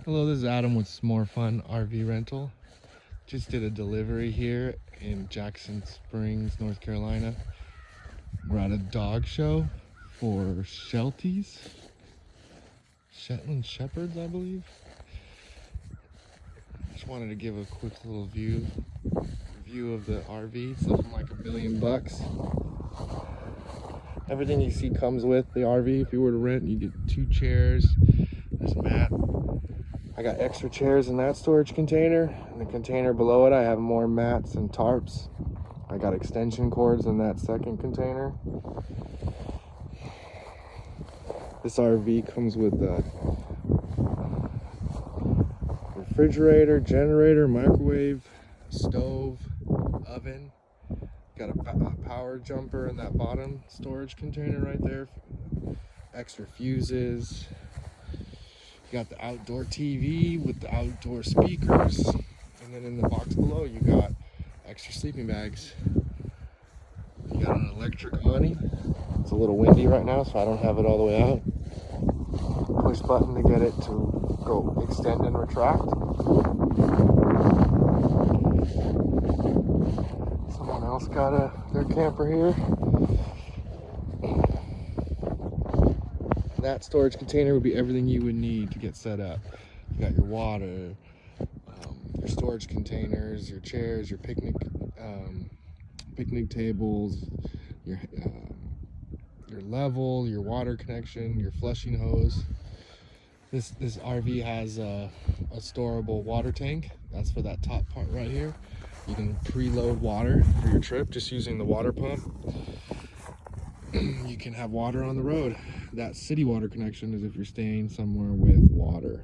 Hello, this is Adam with More Fun RV Rental. Just did a delivery here in Jackson Springs, North Carolina. We're at a dog show for Shelties, Shetland Shepherds, I believe. Just wanted to give a quick little review of the RV. It's something like $1 million. Everything you see comes with the RV. If you were to rent, you get 2 chairs. There's a mat. I got extra chairs in that storage container. In the container below it, I have more mats and tarps. I got extension cords in that second container. This RV comes with a refrigerator, generator, microwave, stove, oven. Got a power jumper in that bottom storage container right there. Extra fuses. You got the outdoor TV with the outdoor speakers. And then in the box below, you got extra sleeping bags. You got an electric awning. It's a little windy right now, so I don't have it all the way out. Push button to get it to go extend and retract. Someone else got their camper here. That storage container would be everything you would need to get set up. You got your water, your storage containers, your chairs, your picnic tables, your level, your water connection, your flushing hose. This RV has a storable water tank. That's for that top part right here. You can preload water for your trip just using the water pump. You can have water on the road. That city water connection is if you're staying somewhere with water,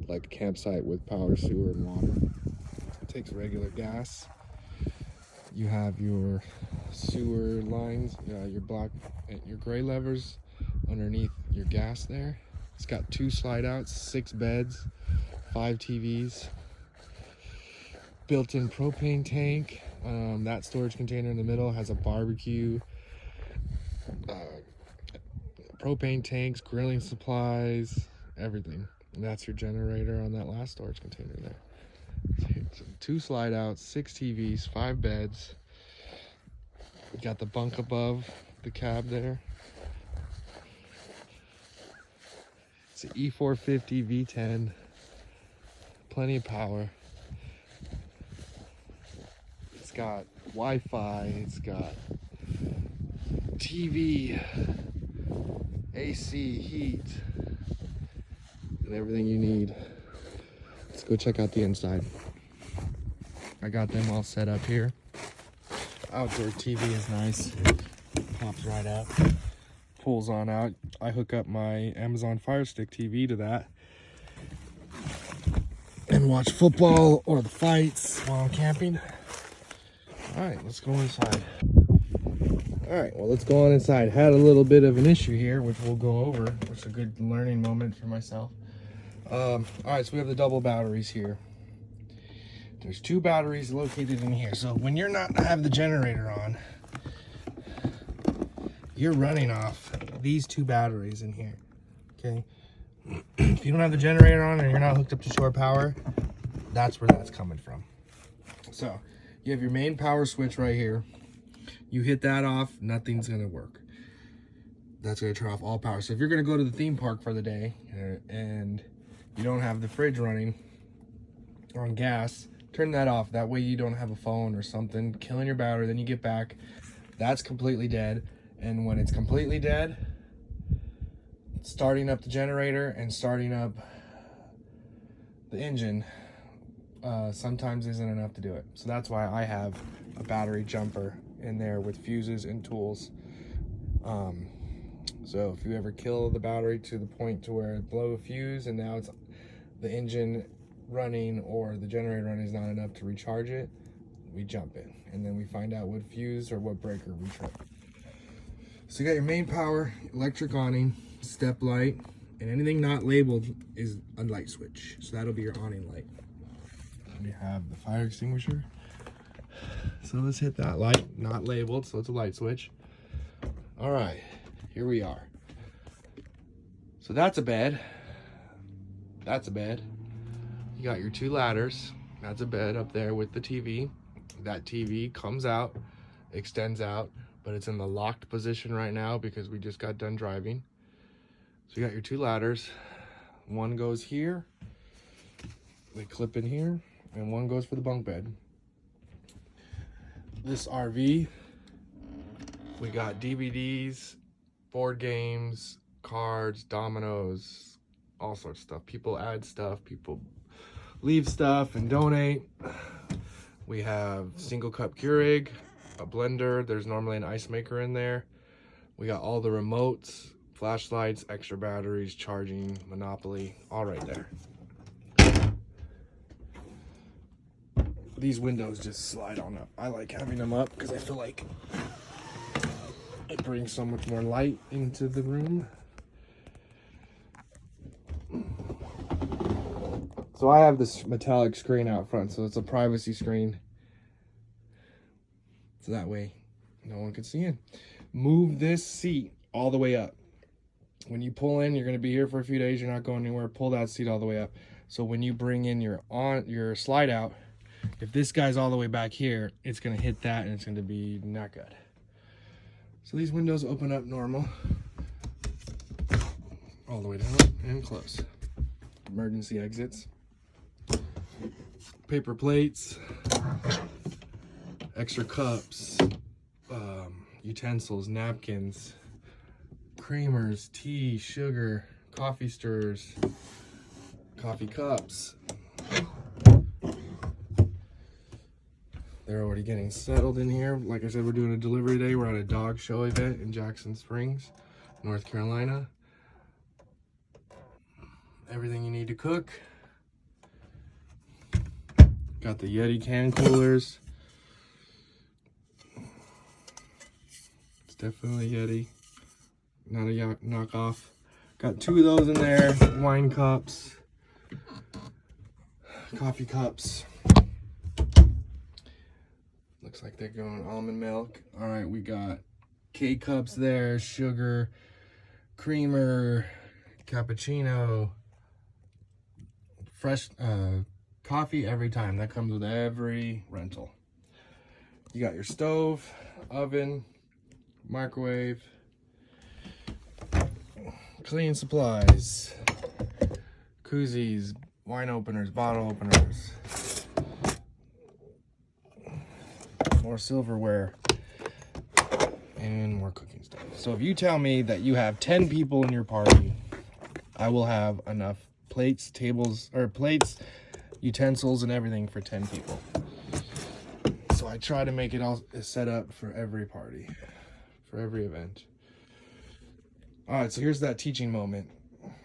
like a campsite with power, sewer, and water. It takes regular gas. You have your sewer lines, your gray levers underneath your gas there. It's got 2 slide outs, 6 beds, 5 TVs, built-in propane tank. That storage container in the middle has a barbecue, propane tanks, grilling supplies, everything. And that's your generator on that last storage container there. So 2 slide outs, 6 TVs, 5 beds. We got the bunk above the cab there. It's an E450 V10, plenty of power. It's got Wi-Fi, it's got TV, AC, heat, and everything you need. Let's go check out the inside. I got them all set up here. Outdoor TV is nice. Pops right up. Pulls on out. I hook up my Amazon Fire Stick TV to that and watch football or the fights while I'm camping. Alright, let's go inside. Alright, well, let's go on inside. Had a little bit of an issue here, which we'll go over, which is a good learning moment for myself. Alright, so we have the double batteries here. There's 2 batteries located in here. So when you're not have the generator on, you're running off these 2 batteries in here, okay? If you don't have the generator on and you're not hooked up to shore power, that's where that's coming from. So you have your main power switch right here. You hit that off, nothing's gonna work. That's gonna turn off all power. So if you're gonna go to the theme park for the day and you don't have the fridge running on gas, turn that off. That way you don't have a phone or something killing your battery. Then you get back, that's completely dead. And when it's completely dead, starting up the generator and starting up the engine sometimes isn't enough to do it. So that's why I have a battery jumper in there with fuses and tools. So if you ever kill the battery to the point to where it blow a fuse and now it's the engine running or the generator running is not enough to recharge it, we jump in and then we find out what fuse or what breaker we trip. So you got your main power, electric awning, step light, and anything not labeled is a light switch. So that'll be your awning light. We have the fire extinguisher. So let's hit that light, not labeled, so it's a light switch. All right, here we are. So that's a bed. That's a bed. You got your 2 ladders. That's a bed up there with the TV. That TV comes out, extends out, but it's in the locked position right now because we just got done driving. So you got your 2 ladders. One goes here, they clip in here, and one goes for the bunk bed. This RV, we got DVDs, board games, cards, dominoes, all sorts of stuff. People add stuff, people leave stuff and donate. We have single cup Keurig, a blender. There's normally an ice maker in there. We got all the remotes, flashlights, extra batteries, charging, Monopoly, all right there. These windows just slide on up. I like having them up because I feel like it brings so much more light into the room. So I have this metallic screen out front, so it's a privacy screen. So that way no one can see in. Move this seat all the way up. When you pull in, you're going to be here for a few days, you're not going anywhere. Pull that seat all the way up. So when you bring in your slide out, if this guy's all the way back here, it's going to hit that and it's going to be not good. So these windows open up normal, all the way down and close. Emergency exits. Paper plates, extra cups, utensils, napkins, creamers, tea, sugar, coffee stirrers, coffee cups. They're already getting settled in here. Like I said, we're doing a delivery day. We're at a dog show event in Jackson Springs, North Carolina. Everything you need to cook. Got the Yeti can coolers. It's definitely Yeti, not a knockoff. Got 2 of those in there. Wine cups, coffee cups. Looks like they're going almond milk. All right, we got K-cups there, sugar, creamer, cappuccino, fresh coffee every time. That comes with every rental. You got your stove, oven, microwave, cleaning supplies, koozies, wine openers, bottle openers, more silverware, and more cooking stuff. So if you tell me that you have 10 people in your party, I will have enough plates, tables, or plates, utensils, and everything for 10 people. So I try to make it all set up for every party, for every event. All right, so here's that teaching moment.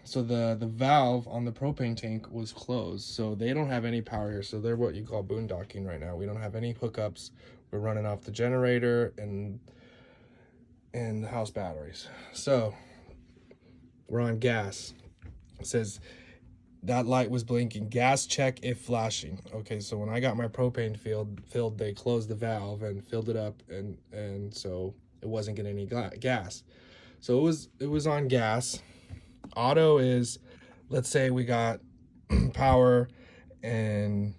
So the valve on the propane tank was closed, so they don't have any power here. So they're what you call boondocking right now. We don't have any hookups. We're running off the generator and the house batteries. So we're on gas. It says that light was blinking. Gas check if flashing. Okay, so when I got my propane filled, they closed the valve and filled it up, and so it wasn't getting any gas. So it was on gas. Auto is, let's say we got power, and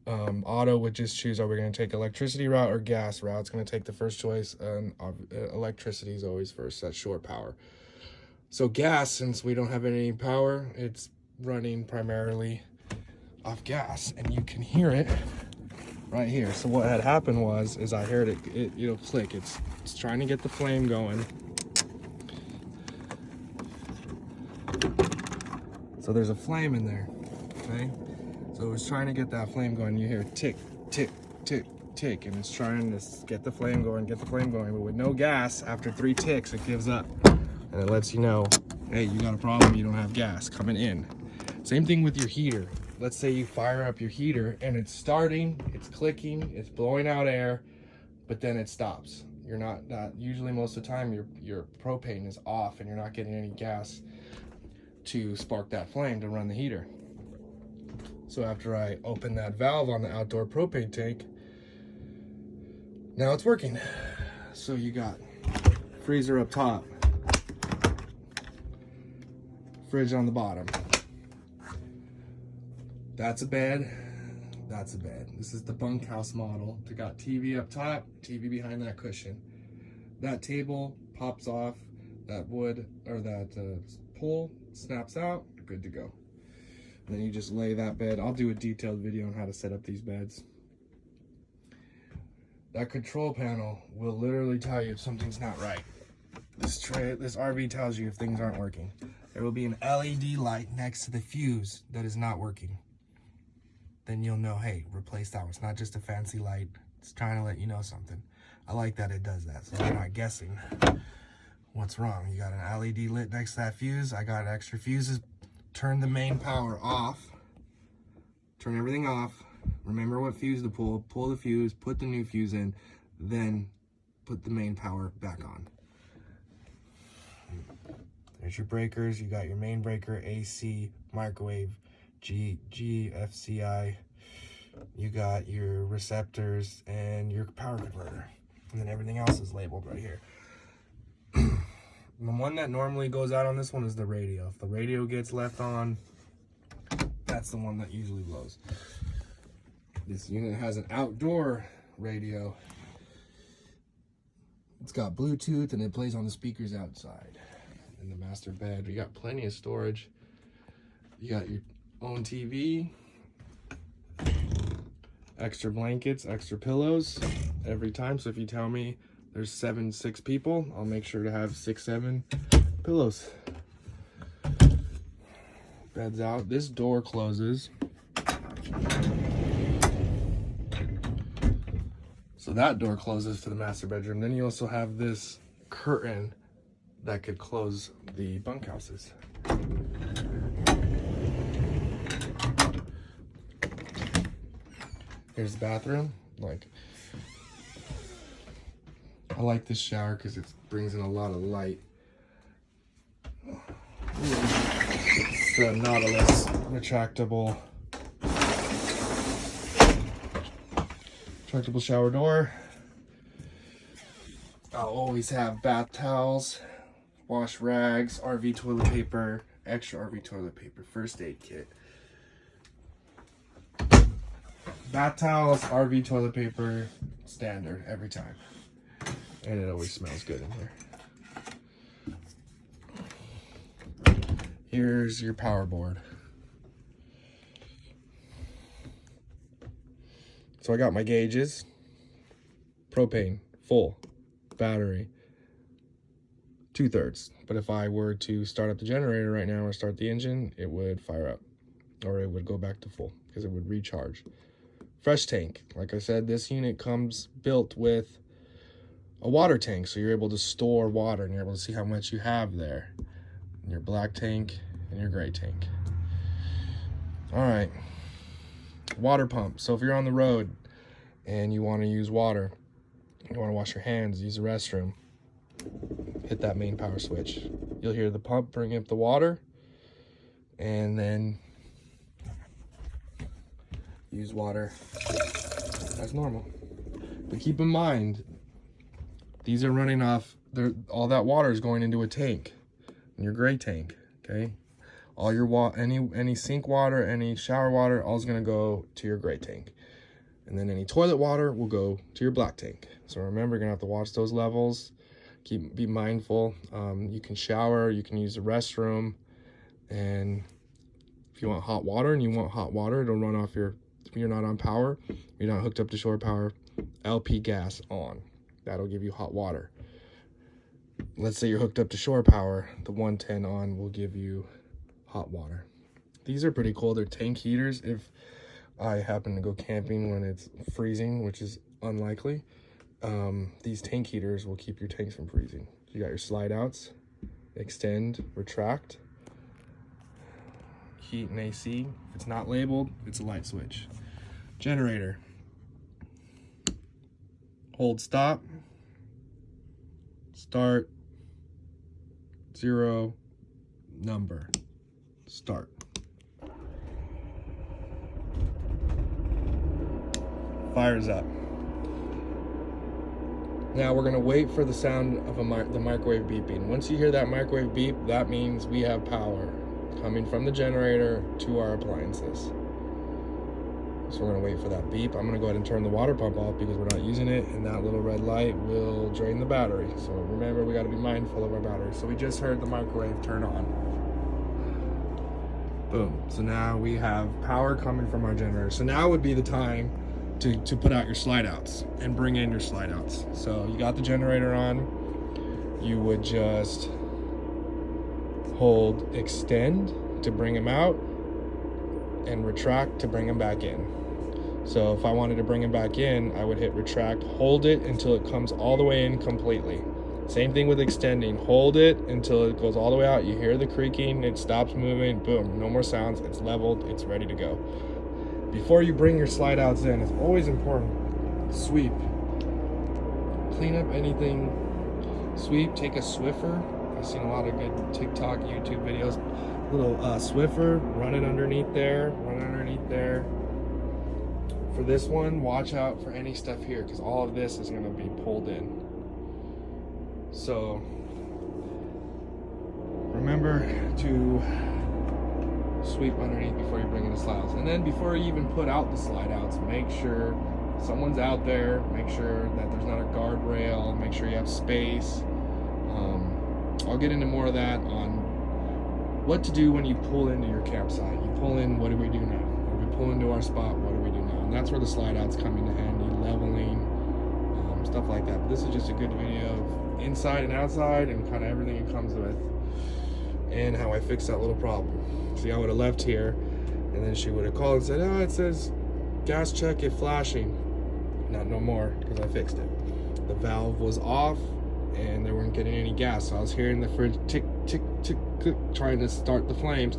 auto would just choose, are we going to take electricity route or gas route? It's going to take the first choice, and electricity is always first. That's short power. So gas, since we don't have any power, it's running primarily off gas, and you can hear it right here. So what had happened is I heard it'll click. It's trying to get the flame going. So there's a flame in there, okay? So it was trying to get that flame going. You hear tick, tick, tick, tick, and it's trying to get the flame going, But with no gas, after 3 ticks, it gives up. And it lets you know, hey, you got a problem, you don't have gas coming in. Same thing with your heater. Let's say you fire up your heater and it's starting, it's clicking, it's blowing out air, but then it stops. You're not usually most of the time your propane is off and you're not getting any gas to spark that flame to run the heater. So after I open that valve on the outdoor propane tank, now it's working. So you got freezer up top, fridge on the bottom. That's a bed. That's a bed. This is the bunkhouse model. They got TV up top, TV behind that cushion. That table pops off, that wood or that pole snaps out, good to go. And then you just lay that bed. I'll do a detailed video on how to set up these beds. That control panel will literally tell you if something's not right. This RV tells you if things aren't working. There will be an LED light next to the fuse that is not working. Then you'll know, hey, replace that one. It's not just a fancy light. It's trying to let you know something. I like that it does that, so you're not guessing what's wrong. You got an LED lit next to that fuse. I got extra fuses. Turn the main power off. Turn everything off. Remember what fuse to pull. Pull the fuse, put the new fuse in, then put the main power back on. There's your breakers. You got your main breaker, AC, microwave, GFCI. You got your receptors and your power converter. And then everything else is labeled right here. The one that normally goes out on this one is the radio. If the radio gets left on, that's the one that usually blows. This unit has an outdoor radio. It's got Bluetooth and it plays on the speakers outside. In the master bed, we got plenty of storage. You got your own TV, extra blankets, extra pillows every time. So if you tell me there's 6 people, I'll make sure to have 6, 7 pillows. Bed's out. This door closes. So that door closes to the master bedroom. Then you also have this curtain that could close the bunkhouses. Here's the bathroom. I like this shower because it brings in a lot of light. It's the Nautilus retractable shower door. I'll always have bath towels, wash rags, RV toilet paper, extra RV toilet paper, first aid kit. Bath towels, RV toilet paper, standard every time. And it always smells good in here. Here's your power board. So I got my gauges. Propane, full. Battery, 2/3. But if I were to start up the generator right now or start the engine, it would fire up. Or it would go back to full because it would recharge. Fresh tank. Like I said, this unit comes built with a water tank, so you're able to store water and you're able to see how much you have there. And your black tank and your gray tank. All right, water pump. So if you're on the road and you want to use water, you want to wash your hands, use the restroom, hit that main power switch. You'll hear the pump bring up the water, and then use water as normal. But keep in mind, these are running off, all that water is going into a tank, in your gray tank, okay? All your any sink water, any shower water, all is gonna go to your gray tank. And then any toilet water will go to your black tank. So remember, you're gonna have to watch those levels. Be mindful. You can shower, you can use the restroom, and if you want hot water it'll run off if you're not on power, you're not hooked up to shore power, LP gas on. That'll give you hot water. Let's say you're hooked up to shore power, the 110 on will give you hot water. These are pretty cool. They're tank heaters. If I happen to go camping when it's freezing, which is unlikely, these tank heaters will keep your tanks from freezing. You got your slide outs, extend, retract, heat and AC. If it's not labeled, it's a light switch. Generator. Hold stop, start, 0, number, start. Fires up. Now we're gonna wait for the sound of the microwave beeping. Once you hear that microwave beep, that means we have power coming from the generator to our appliances. So we're gonna wait for that beep. I'm gonna go ahead and turn the water pump off because we're not using it, and that little red light will drain the battery. So remember, we gotta be mindful of our battery. So we just heard the microwave turn on. Boom. So now we have power coming from our generator. So now would be the time to put out your slide outs and bring in your slide outs. So you got the generator on, you would just hold extend to bring them out and retract to bring them back in. So if I wanted to bring them back in, I would hit retract, hold it until it comes all the way in completely. Same thing with extending, hold it until it goes all the way out. You hear the creaking, it stops moving, boom, no more sounds, it's leveled, it's ready to go. Before you bring your slide outs in, it's always important, sweep. Clean up anything, sweep, take a Swiffer. I've seen a lot of good TikTok, YouTube videos. Little Swiffer, run it underneath there, run it underneath there. For this one, watch out for any stuff here because all of this is gonna be pulled in. So remember to sweep underneath before you bring in the slide outs. And then before you even put out the slide outs, make sure someone's out there, make sure that there's not a guardrail, make sure you have space. I'll get into more of that on what to do when you pull into your campsite. You pull in, what do we do now? When we pull into our spot, what do we do now? And that's where the slide outs come into handy, leveling, stuff like that. But this is just a good video of inside and outside and kind of everything it comes with and how I fixed that little problem. See, I would have left here and then she would have called and said, oh, it says gas check it flashing. Not no more because I fixed it. The valve was off and they weren't getting any gas. So I was hearing the fridge tick, tick, tick, tick, trying to start the flame.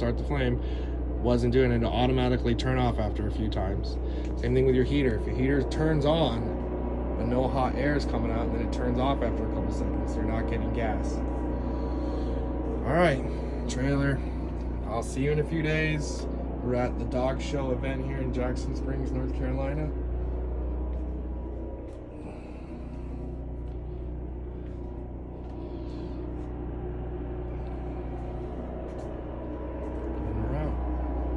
Wasn't doing it. It'll automatically turn off after a few times. Same thing with your heater. If your heater turns on, but no hot air is coming out, then it turns off after a couple seconds. So you're not getting gas. All right, trailer. I'll see you in a few days. We're at the dog show event here in Jackson Springs, North Carolina.